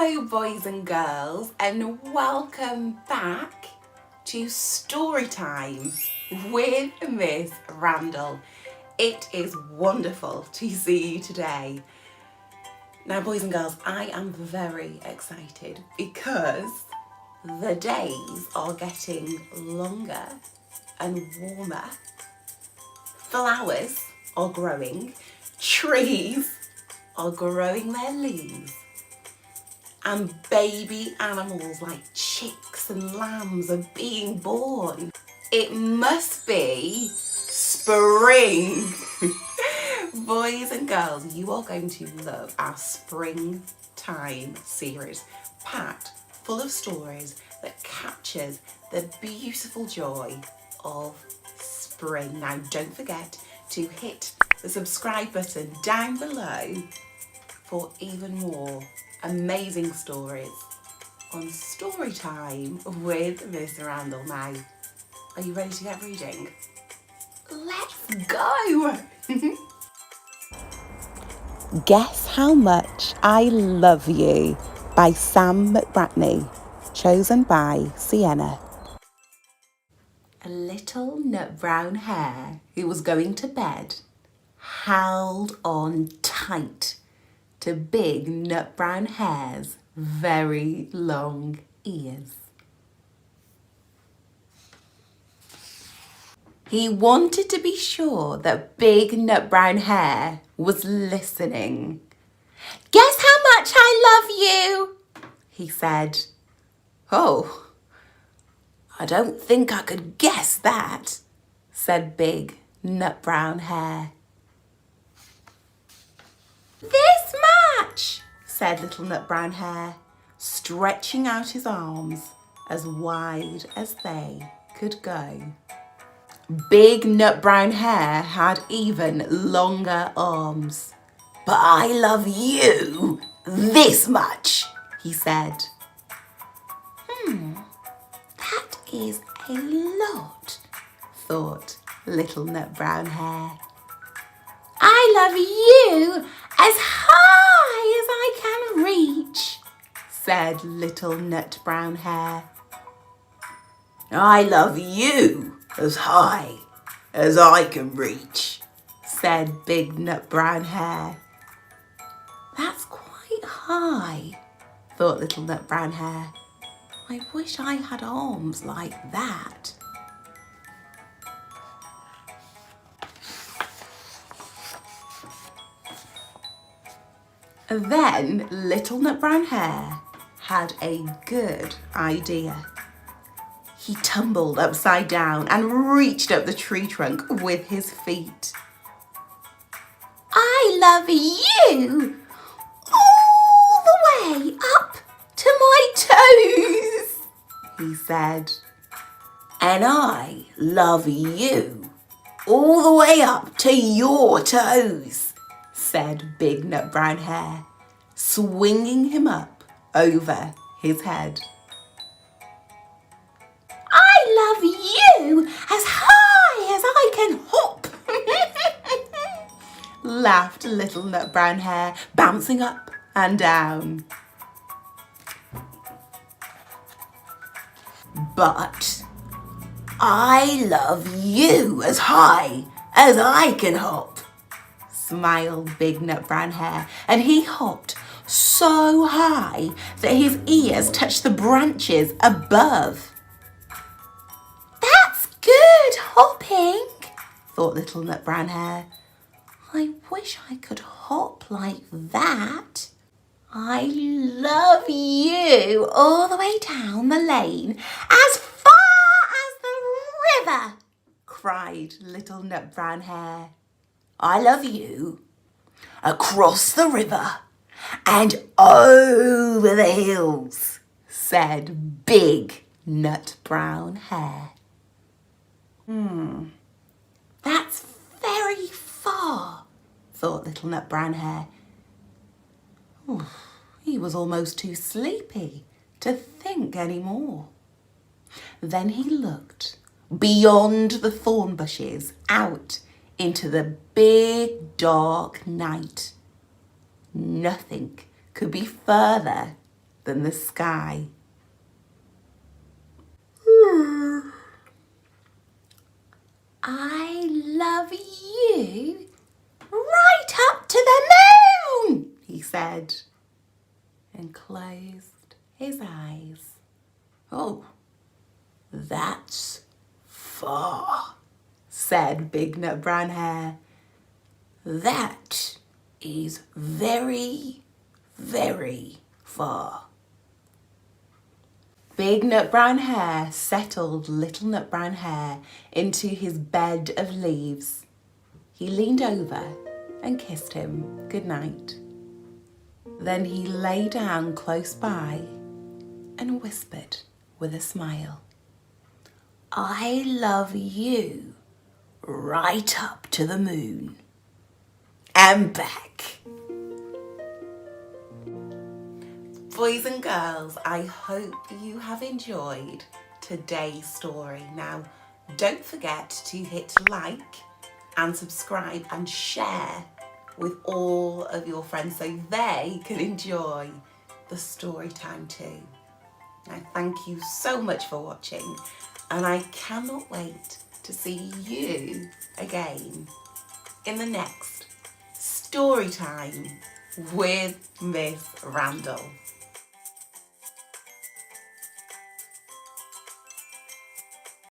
Hello boys and girls, and welcome back to Storytime with Miss Randall. It is wonderful to see you today. Now boys and girls, I am very excited because the days are getting longer and warmer. Flowers are growing, trees are growing their leaves, and baby animals like chicks and lambs are being born. It must be spring. Boys and girls, you are going to love our springtime series, packed full of stories that captures the beautiful joy of spring. Now don't forget to hit the subscribe button down below for even more amazing stories on Storytime with Miss Randall. Now, are you ready to get reading? Let's go! Guess How Much I Love You by Sam Bratney, chosen by Sienna. A little nut-brown hare who was going to bed held on tight to big nut-brown hare's very long ears. He wanted to be sure that big nut-brown hare was listening. "Guess how much I love you," he said. "Oh, I don't think I could guess that," said big nut-brown hare. "This much," said little nut-brown hare, stretching out his arms as wide as they could go. Big nut-brown hare had even longer arms. "But I love you this much," he said. That is a lot, thought little nut-brown hare. "I love you as high as I can reach," said little nut-brown hare. "I love you as high as I can reach," said big nut-brown hare. "That's quite high," thought little nut-brown hare. "I wish I had arms like that." Then little nut-brown hare had a good idea. He tumbled upside down and reached up the tree trunk with his feet. "I love you all the way up to my toes," he said. "And I love you all the way up to your toes," said big nut-brown hare, swinging him up over his head. "I love you as high as I can hop," laughed little nut-brown hare, bouncing up and down. "But I love you as high as I can hop," smiled big nut-brown hare, and he hopped so high that his ears touched the branches above. "That's good hopping," thought little nut-brown hare. "I wish I could hop like that." "I love you all the way down the lane as far as the river," cried little nut-brown hare. "I love you across the river and over the hills," said big nut-brown hare. That's very far, thought little nut-brown hare. He was almost too sleepy to think any more. Then he looked beyond the thorn bushes out into the big dark night. Nothing could be further than the sky. I love you right up to the moon, he said, and closed his eyes. Oh, that's far, said Big Nutbrown Hare. That is very, very far. Big Nutbrown Hare settled little Nutbrown Hare into his bed of leaves. He leaned over and kissed him goodnight. Then he lay down close by and whispered with a smile, I love you right up to the moon and back. Boys and girls, I hope you have enjoyed today's story. Now, don't forget to hit like and subscribe and share with all of your friends so they can enjoy the story time too. Now, thank you so much for watching, and I cannot wait to see you again in the next story time with Miss Randall.